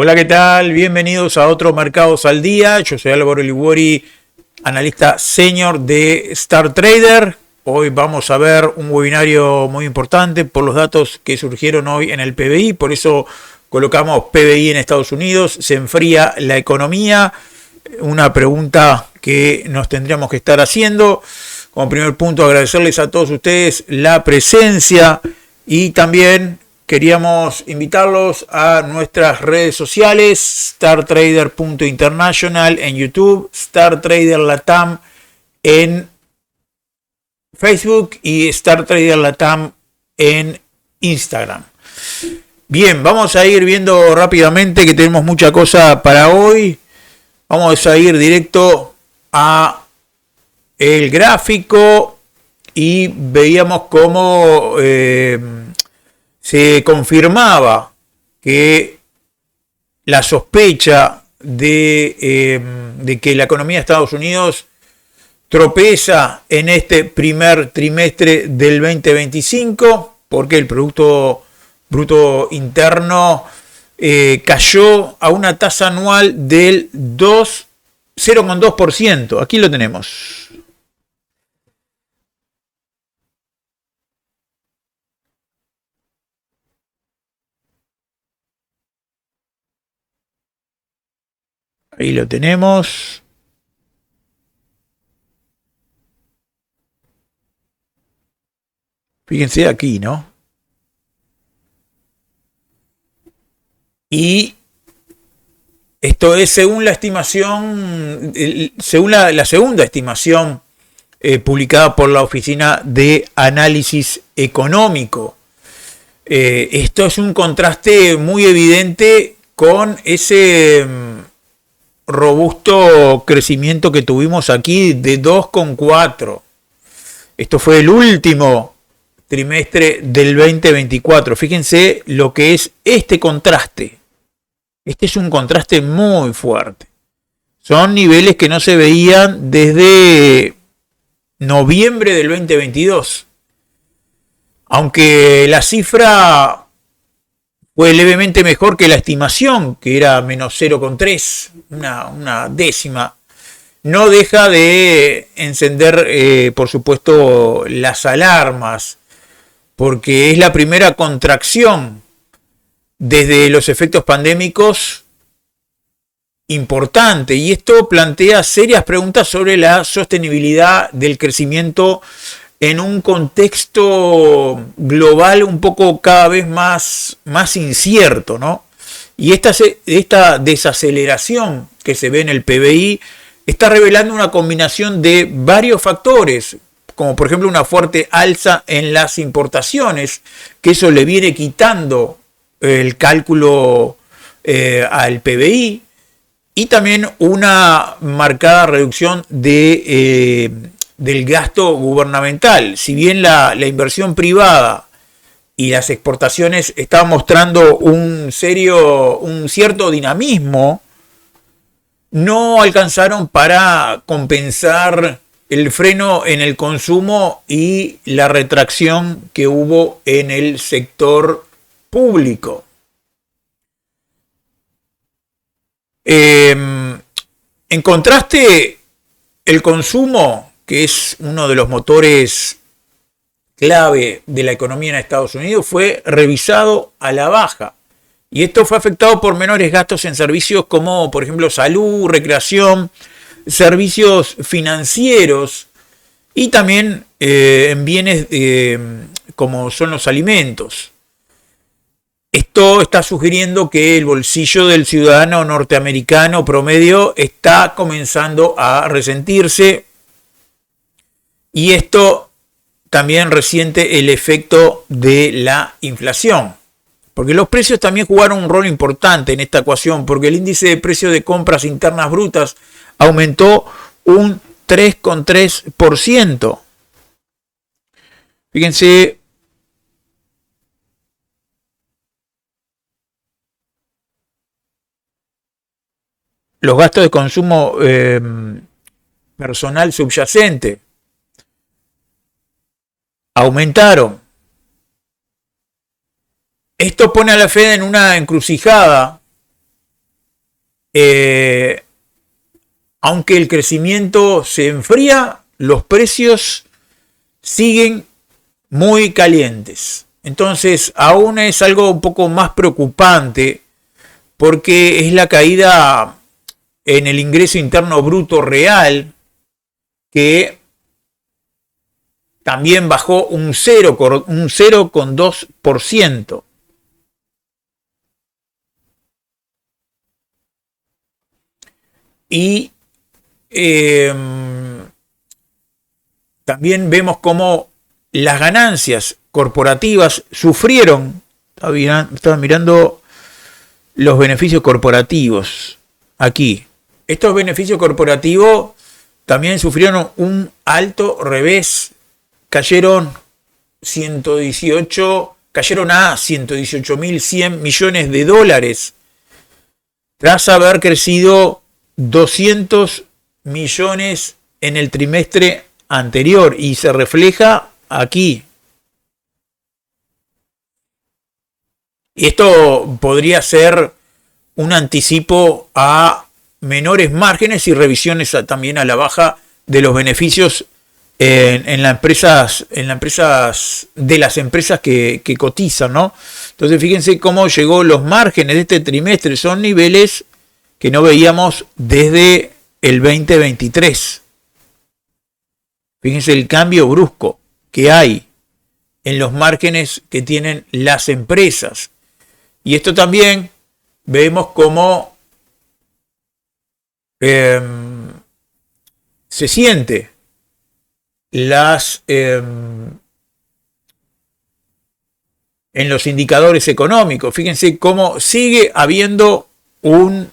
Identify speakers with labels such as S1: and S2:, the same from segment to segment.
S1: Hola, ¿qué tal? Bienvenidos a otro Mercados al Día. Yo soy Álvaro Liguori, analista senior de Star Trader. Hoy vamos a ver un webinario muy importante por los datos que surgieron hoy en el PBI. Por eso colocamos PBI en Estados Unidos. Se enfría la economía. Una pregunta que nos tendríamos que estar haciendo. Como primer punto, agradecerles a todos ustedes la presencia y también queríamos invitarlos a nuestras redes sociales, startrader.international en YouTube, Star Trader Latam en Facebook y Star Trader Latam en Instagram. Bien, vamos a ir viendo rápidamente que tenemos mucha cosa para hoy. Vamos a ir directo a el gráfico y veíamos cómo se confirmaba que la sospecha de que la economía de Estados Unidos tropeza en este primer trimestre del 2025, porque el Producto Bruto Interno cayó a una tasa anual del 0,2%. Aquí lo tenemos. Ahí lo tenemos. Fíjense aquí, ¿no? Y esto es según la estimación, según la segunda estimación publicada por la Oficina de Análisis Económico. Esto es un contraste muy evidente con ese robusto crecimiento que tuvimos aquí de 2,4. Esto fue el último trimestre del 2024. Fíjense lo que es este contraste. Este es un contraste muy fuerte. Son niveles que no se veían desde noviembre del 2022. Aunque la cifra fue levemente mejor que la estimación, que era menos 0,3, una décima. No deja de encender, por supuesto, las alarmas, porque es la primera contracción desde los efectos pandémicos importante. Y esto plantea serias preguntas sobre la sostenibilidad del crecimiento en un contexto global un poco cada vez más incierto, ¿no? Y esta desaceleración que se ve en el PBI está revelando una combinación de varios factores, como por ejemplo una fuerte alza en las importaciones, que eso le viene quitando el cálculo al PBI, y también una marcada reducción del gasto gubernamental. Si bien la inversión privada y las exportaciones estaban mostrando un cierto dinamismo, no alcanzaron para compensar el freno en el consumo y la retracción que hubo en el sector público. En contraste, el consumo, que es uno de los motores clave de la economía en Estados Unidos, fue revisado a la baja. Y esto fue afectado por menores gastos en servicios como, por ejemplo, salud, recreación, servicios financieros y también en bienes como son los alimentos. Esto está sugiriendo que el bolsillo del ciudadano norteamericano promedio está comenzando a resentirse, y esto también resiente el efecto de la inflación, porque los precios también jugaron un rol importante en esta ecuación, porque el índice de precios de compras internas brutas aumentó un 3,3%. Fíjense, los gastos de consumo personal subyacente aumentaron. Esto pone a la Fed en una encrucijada eh, aunque el crecimiento se enfría, los precios siguen muy calientes. Entonces, aún es algo un poco más preocupante porque es la caída en el ingreso interno bruto real que también bajó un 0,2%. Y también vemos cómo las ganancias corporativas sufrieron. Estaba mirando los beneficios corporativos aquí. Estos beneficios corporativos también sufrieron un alto revés. Cayeron a 118.100 millones de dólares tras haber crecido 200 millones en el trimestre anterior, y se refleja aquí. Esto podría ser un anticipo a menores márgenes y revisiones también a la baja de los beneficios en las empresas de las empresas que cotizan, ¿no? Entonces fíjense cómo llegó los márgenes de este trimestre, son niveles que no veíamos desde el 2023. Fíjense el cambio brusco que hay en los márgenes que tienen las empresas. Y esto también vemos cómo se siente en los indicadores económicos. Fíjense cómo sigue habiendo una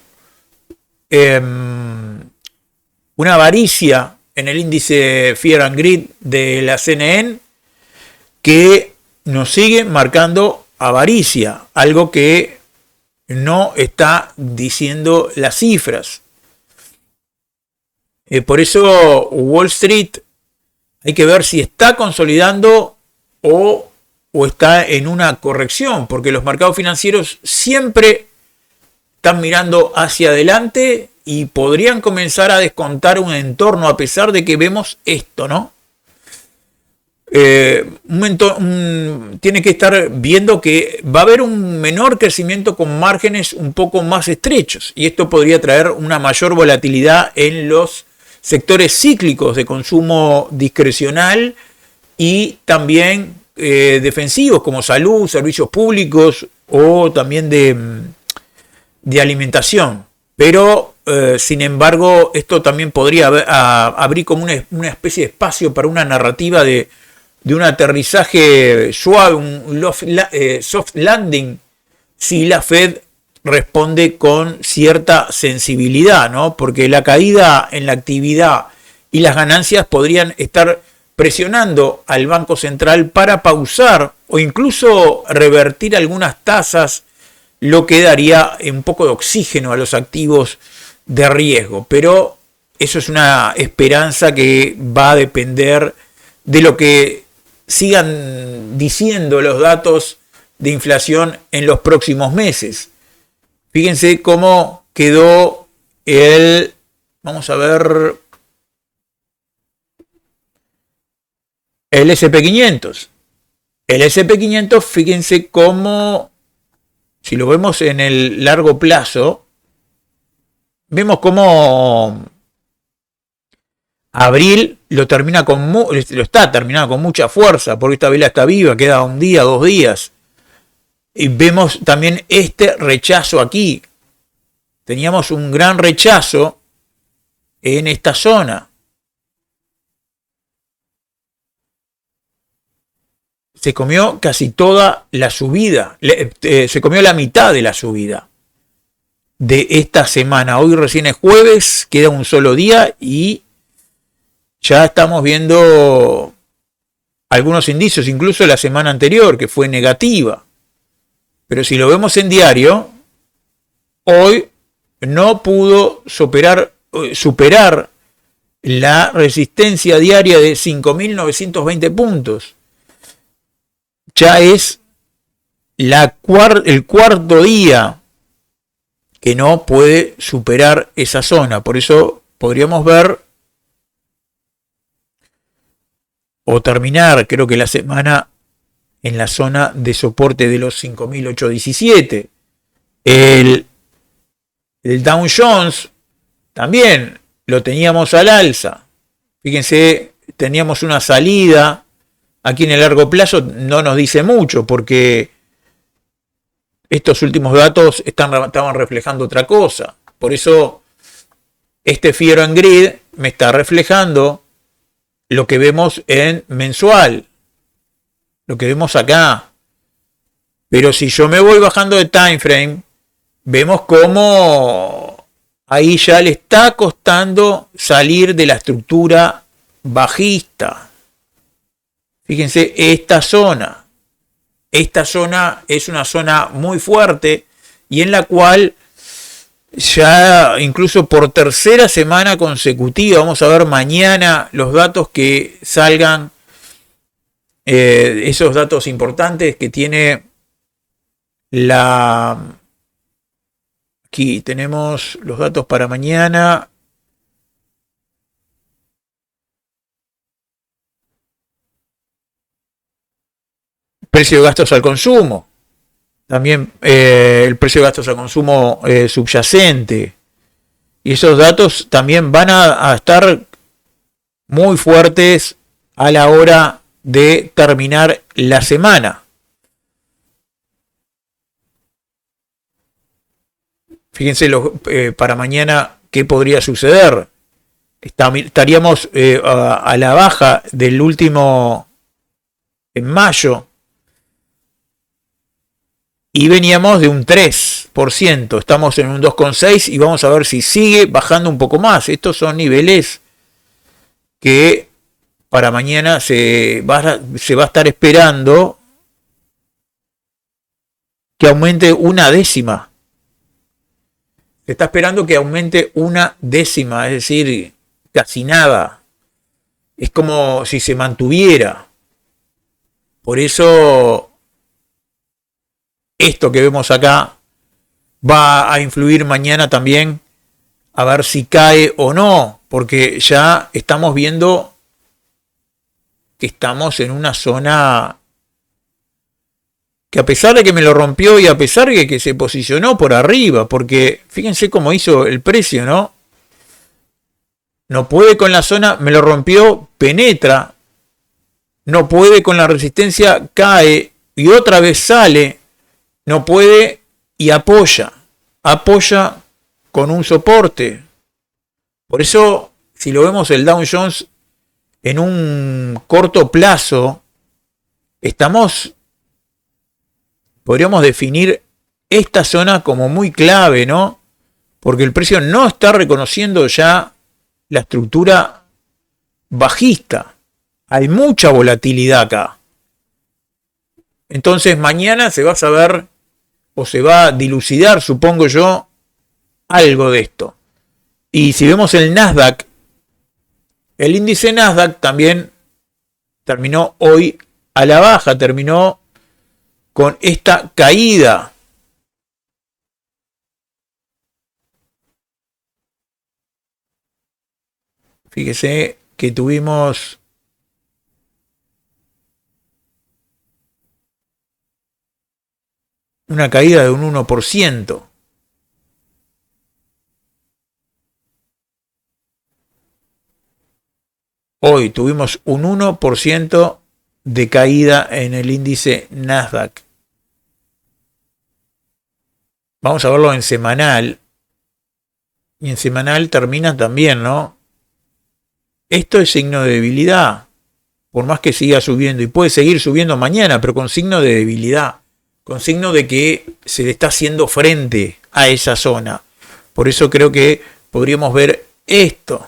S1: avaricia en el índice Fear and Greed de la CNN que nos sigue marcando avaricia, algo que no está diciendo las cifras. Por eso Wall Street hay que ver si está consolidando o está en una corrección, porque los mercados financieros siempre están mirando hacia adelante y podrían comenzar a descontar un entorno, a pesar de que vemos esto, ¿no? Tiene que estar viendo que va a haber un menor crecimiento con márgenes un poco más estrechos, y esto podría traer una mayor volatilidad en los sectores cíclicos de consumo discrecional y también defensivos como salud, servicios públicos o también de alimentación. Pero sin embargo, esto también podría abrir como una especie de espacio para una narrativa de un aterrizaje suave, un soft landing, si la Fed responde con cierta sensibilidad, ¿no? Porque la caída en la actividad y las ganancias podrían estar presionando al Banco Central para pausar o incluso revertir algunas tasas, lo que daría un poco de oxígeno a los activos de riesgo. Pero eso es una esperanza que va a depender de lo que sigan diciendo los datos de inflación en los próximos meses. Fíjense cómo quedó vamos a ver, el S&P500. El S&P500, fíjense cómo, si lo vemos en el largo plazo, vemos cómo abril lo está terminando con mucha fuerza, porque esta vela está viva, queda un día, 2 días. Y vemos también este rechazo aquí. Teníamos un gran rechazo en esta zona. Se comió casi toda la subida. Se comió la mitad de la subida de esta semana. Hoy recién es jueves, queda un solo día y ya estamos viendo algunos indicios, incluso la semana anterior, que fue negativa. Pero si lo vemos en diario, hoy no pudo superar la resistencia diaria de 5.920 puntos. Ya es el cuarto día que no puede superar esa zona. Por eso podríamos ver o terminar, creo que la semana en la zona de soporte de los 5.817. El Dow Jones también lo teníamos al alza. Fíjense, teníamos una salida. Aquí en el largo plazo no nos dice mucho porque estos últimos datos estaban reflejando otra cosa. Por eso este Fear and Greed me está reflejando lo que vemos en mensual, lo que vemos acá. Pero si yo me voy bajando de time frame, vemos cómo ahí ya le está costando salir de la estructura bajista. Fíjense, esta zona es una zona muy fuerte y en la cual ya incluso por tercera semana consecutiva, vamos a ver mañana los datos que salgan, esos datos importantes que tiene aquí tenemos los datos para mañana. Precio de gastos al consumo. También el precio de gastos al consumo subyacente. Y esos datos también van a estar muy fuertes a la hora de terminar la semana. Fíjense para mañana qué podría suceder. Estaríamos a la baja del último en mayo. Y veníamos de un 3%, estamos en un 2,6% y vamos a ver si sigue bajando un poco más. Estos son niveles que para mañana se va a estar esperando que aumente una décima. Se está esperando que aumente una décima, es decir, casi nada. Es como si se mantuviera. Por eso esto que vemos acá va a influir mañana también a ver si cae o no, porque ya estamos viendo que estamos en una zona que a pesar de que me lo rompió y a pesar de que se posicionó por arriba, porque fíjense cómo hizo el precio, ¿no? No puede con la zona, me lo rompió, penetra, no puede con la resistencia, cae y otra vez sale. No puede y apoya con un soporte. Por eso, si lo vemos el Dow Jones en un corto plazo, podríamos definir esta zona como muy clave, ¿no? Porque el precio no está reconociendo ya la estructura bajista. Hay mucha volatilidad acá. Entonces mañana se va a saber o se va a dilucidar, supongo yo, algo de esto. Y si vemos el Nasdaq, el índice Nasdaq también terminó hoy a la baja, terminó con esta caída. Fíjese que tuvimos una caída de un 1%. Hoy tuvimos un 1% de caída en el índice Nasdaq. Vamos a verlo en semanal. Y en semanal termina también, ¿no? Esto es signo de debilidad. Por más que siga subiendo. Y puede seguir subiendo mañana, pero con signo de debilidad. Con signo de que se le está haciendo frente a esa zona. Por eso creo que podríamos ver esto.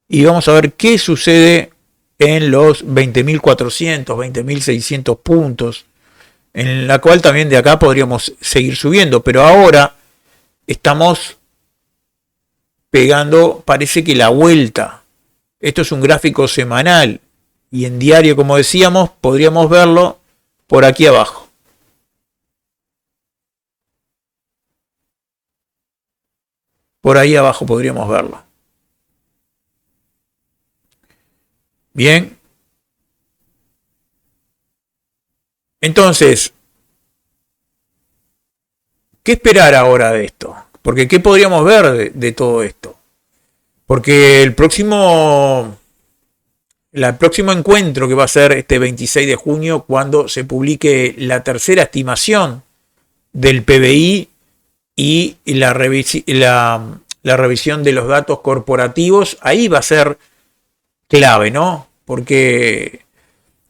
S1: Y vamos a ver qué sucede en los 20.400, 20.600 puntos. En la cual también de acá podríamos seguir subiendo. Pero ahora estamos pegando, parece que la vuelta. Esto es un gráfico semanal. Y en diario, como decíamos, podríamos verlo por aquí abajo. Por ahí abajo podríamos verlo. Bien. Entonces, ¿qué esperar ahora de esto? Porque ¿qué podríamos ver de todo esto? Porque el próximo encuentro que va a ser este 26 de junio, cuando se publique la tercera estimación del PBI y la revisión de los datos corporativos, ahí va a ser clave, ¿no? Porque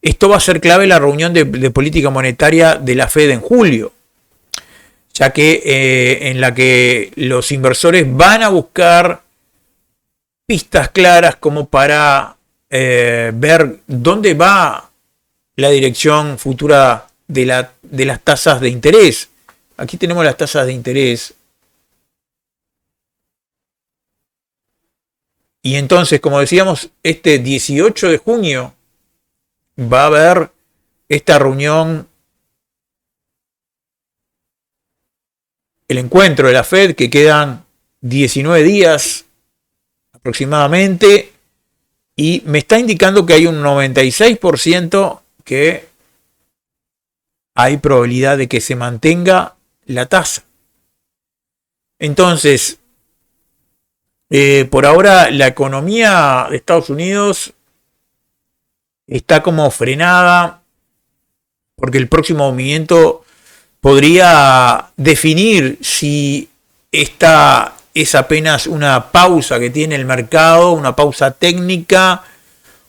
S1: esto va a ser clave en la reunión de política monetaria de la Fed en julio, ya que en la que los inversores van a buscar pistas claras como para ver dónde va la dirección futura de las tasas de interés. Aquí tenemos las tasas de interés. Y entonces, como decíamos, este 18 de junio va a haber esta reunión, el encuentro de la Fed, que quedan 19 días aproximadamente, y me está indicando que hay un 96% que hay probabilidad de que se mantenga la tasa. Entonces, por ahora la economía de Estados Unidos está como frenada, porque el próximo movimiento podría definir si esta es apenas una pausa que tiene el mercado, una pausa técnica,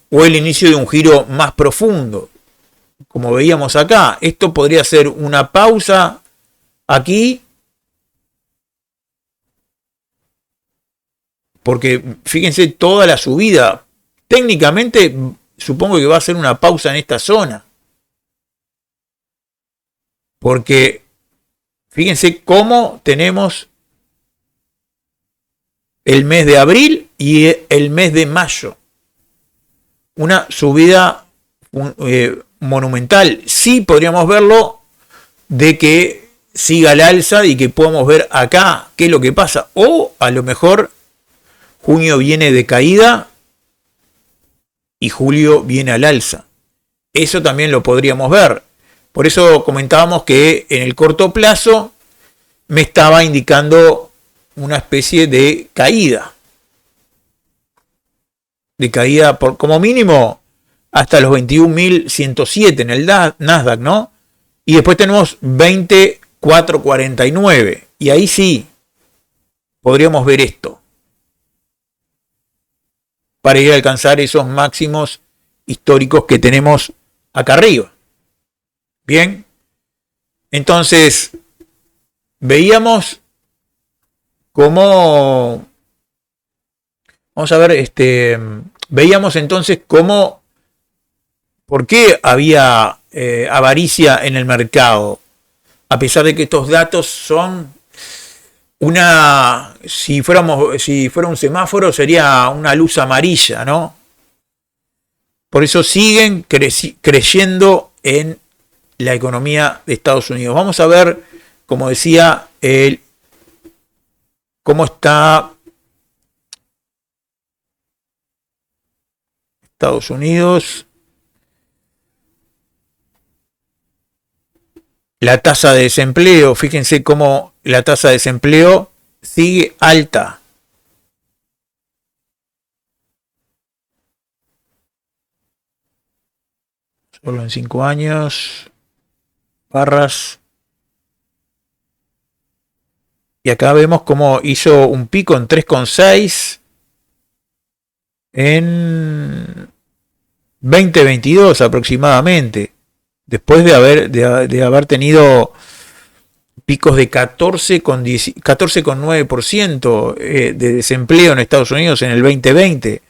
S1: o el inicio de un giro más profundo. Como veíamos acá, esto podría ser una pausa aquí, porque fíjense toda la subida. Técnicamente supongo que va a ser una pausa en esta zona, porque fíjense cómo tenemos el mes de abril y el mes de mayo. Una subida monumental. Sí podríamos verlo de que siga al alza y que podamos ver acá qué es lo que pasa. O a lo mejor junio viene de caída y julio viene al alza. Eso también lo podríamos ver. Por eso comentábamos que en el corto plazo me estaba indicando una especie de caída. De caída por como mínimo hasta los 21.107 en el Nasdaq, ¿no? Y después tenemos 20.449. Y ahí sí podríamos ver esto, para ir a alcanzar esos máximos históricos que tenemos acá arriba. Bien. Entonces, veíamos cómo, vamos a ver, veíamos entonces cómo, por qué había avaricia en el mercado, a pesar de que estos datos son si fuera un semáforo sería una luz amarilla, ¿no? Por eso siguen creyendo en la economía de Estados Unidos. Vamos a ver, como decía, cómo está Estados Unidos. La tasa de desempleo, fíjense cómo la tasa de desempleo sigue alta. Solo en 5 años. Barras. Y acá vemos cómo hizo un pico en 3,6 en 2022 aproximadamente. Después de haber tenido picos de 14,9% de desempleo en Estados Unidos en el 2020.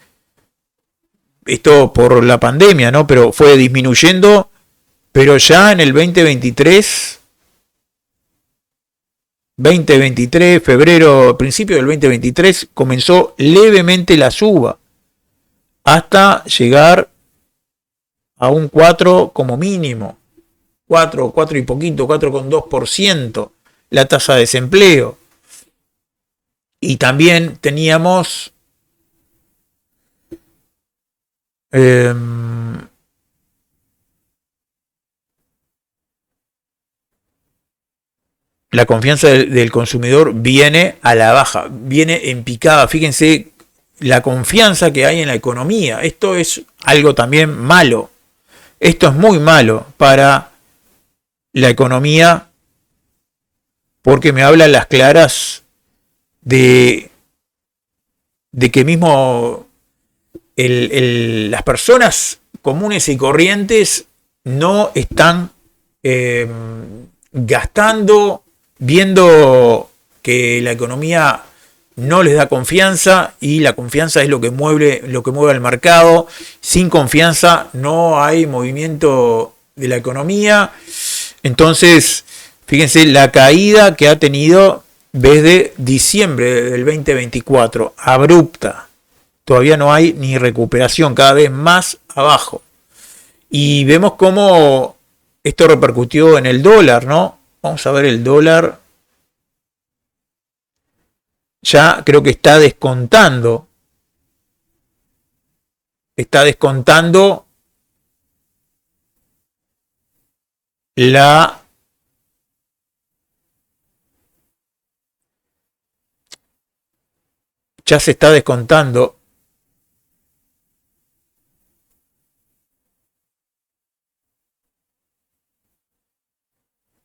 S1: Esto por la pandemia, ¿no? Pero fue disminuyendo, pero ya en el 2023, febrero, principio del 2023, comenzó levemente la suba hasta llegar a un 4 como mínimo, 4 y poquito, 4,2% la tasa de desempleo. Y también teníamos eh, la confianza del consumidor viene a la baja, viene en picada. Fíjense la confianza que hay en la economía. Esto es algo también malo. Esto es muy malo para la economía porque me habla a las claras de que mismo las personas comunes y corrientes no están gastando, viendo que la economía no les da confianza, y la confianza es lo que mueve al mercado. Sin confianza no hay movimiento de la economía. Entonces, fíjense la caída que ha tenido desde diciembre del 2024, abrupta. Todavía no hay ni recuperación, cada vez más abajo. Y vemos cómo esto repercutió en el dólar, ¿no? Vamos a ver el dólar. Ya creo que está descontando. Está descontando la ya se está descontando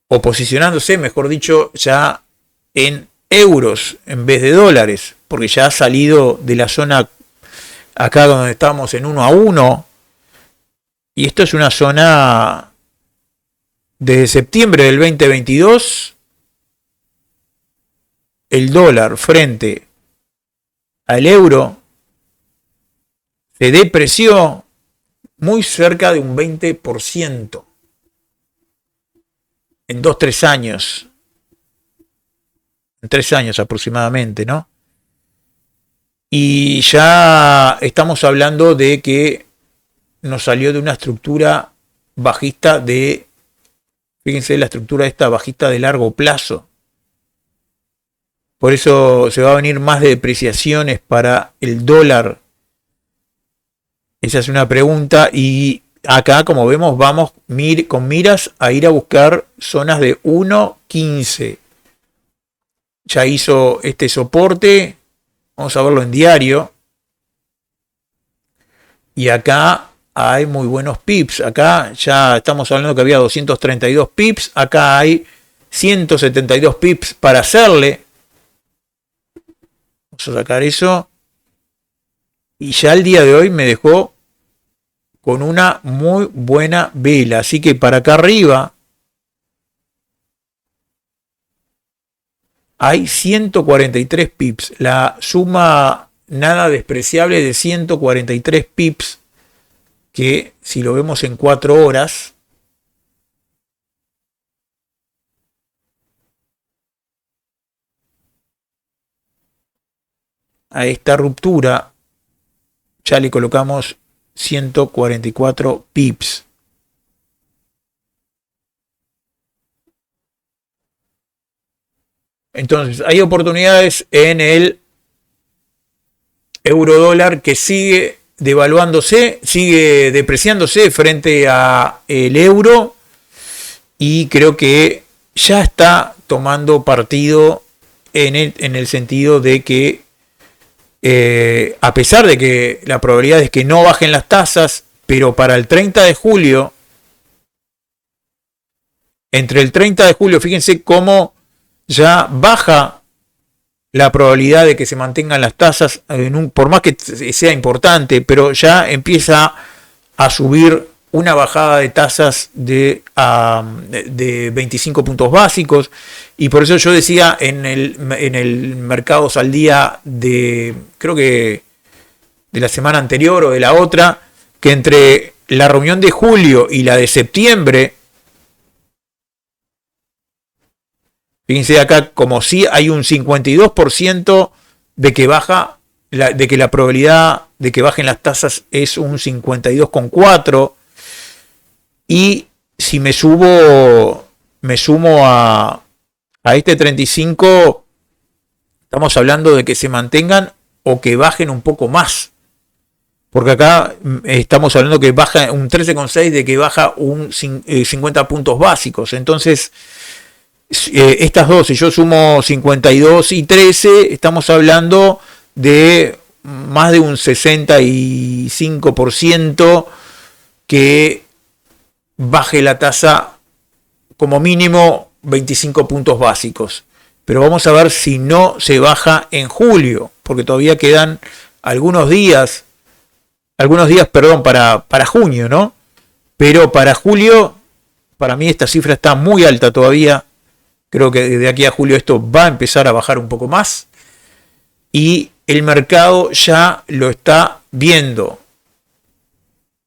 S1: o posicionándose, mejor dicho, ya en euros en vez de dólares, porque ya ha salido de la zona acá donde estamos en 1-1, y esto es una zona de septiembre del 2022. El dólar frente al euro se depreció muy cerca de un 20% en 2-3 años. En 3 años aproximadamente, ¿no? Y ya estamos hablando de que nos salió de una estructura bajista de, fíjense la estructura esta bajista de largo plazo. Por eso se va a venir más de depreciaciones para el dólar. Esa es una pregunta, y acá, como vemos, vamos con miras a ir a buscar zonas de 1.15. Ya hizo este soporte. Vamos a verlo en diario. Y acá hay muy buenos pips. Acá ya estamos hablando que había 232 pips. Acá hay 172 pips para hacerle. Vamos a sacar eso. Y ya el día de hoy me dejó con una muy buena vela. Así que para acá arriba hay 143 pips. La suma nada despreciable de 143 pips, que si lo vemos en 4 horas, a esta ruptura ya le colocamos 144 pips. Entonces, hay oportunidades en el euro dólar, que sigue devaluándose, sigue depreciándose frente a el euro, y creo que ya está tomando partido en el sentido de que a pesar de que la probabilidad es que no bajen las tasas, pero para el 30 de julio, entre el 30 de julio, fíjense cómo ya baja la probabilidad de que se mantengan las tasas, por más que sea importante, pero ya empieza a subir una bajada de tasas de 25 puntos básicos. Y por eso yo decía en el Mercados al Día de, creo que de la semana anterior o de la otra, que entre la reunión de julio y la de septiembre, fíjense acá como si hay un 52% de que baja, de que la probabilidad de que bajen las tasas es un 52,4%. Y si me sumo a este 35, Estamos hablando de que se mantengan o que bajen un poco más. Porque acá estamos hablando que baja un 13,6, de que baja un 50 puntos básicos. Entonces, estas dos, si yo sumo 52 y 13, estamos hablando de más de un 65% que baje la tasa como mínimo 25 puntos básicos. Pero vamos a ver si no se baja en julio, porque todavía quedan algunos días, para junio, ¿no? Pero para julio, para mí esta cifra está muy alta todavía. Creo que de aquí a julio esto va a empezar a bajar un poco más. Y el mercado ya lo está viendo.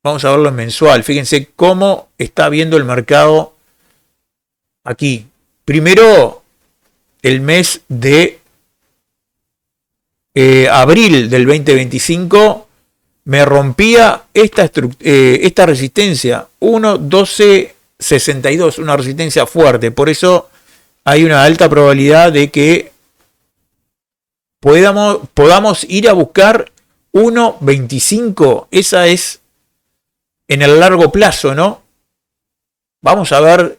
S1: Vamos a verlo en mensual. Fíjense cómo está viendo el mercado aquí. Primero, el mes de abril del 2025 me rompía esta resistencia 1.1262, una resistencia fuerte. Por eso hay una alta probabilidad de que podamos ir a buscar 1.25. Esa es en el largo plazo, ¿no? Vamos a ver,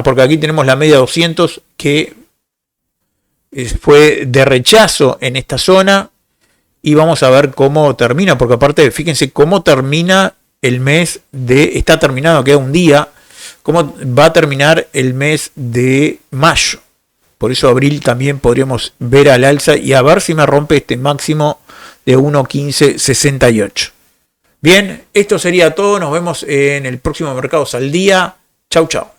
S1: porque aquí tenemos la media 200 que fue de rechazo en esta zona. Y vamos a ver cómo termina, porque aparte, fíjense cómo termina el mes está terminado, queda un día, cómo va a terminar el mes de mayo. Por eso abril también podríamos ver al alza y a ver si me rompe este máximo de 1.1568. Bien, esto sería todo, nos vemos en el próximo Mercados al Día. Chau, chau.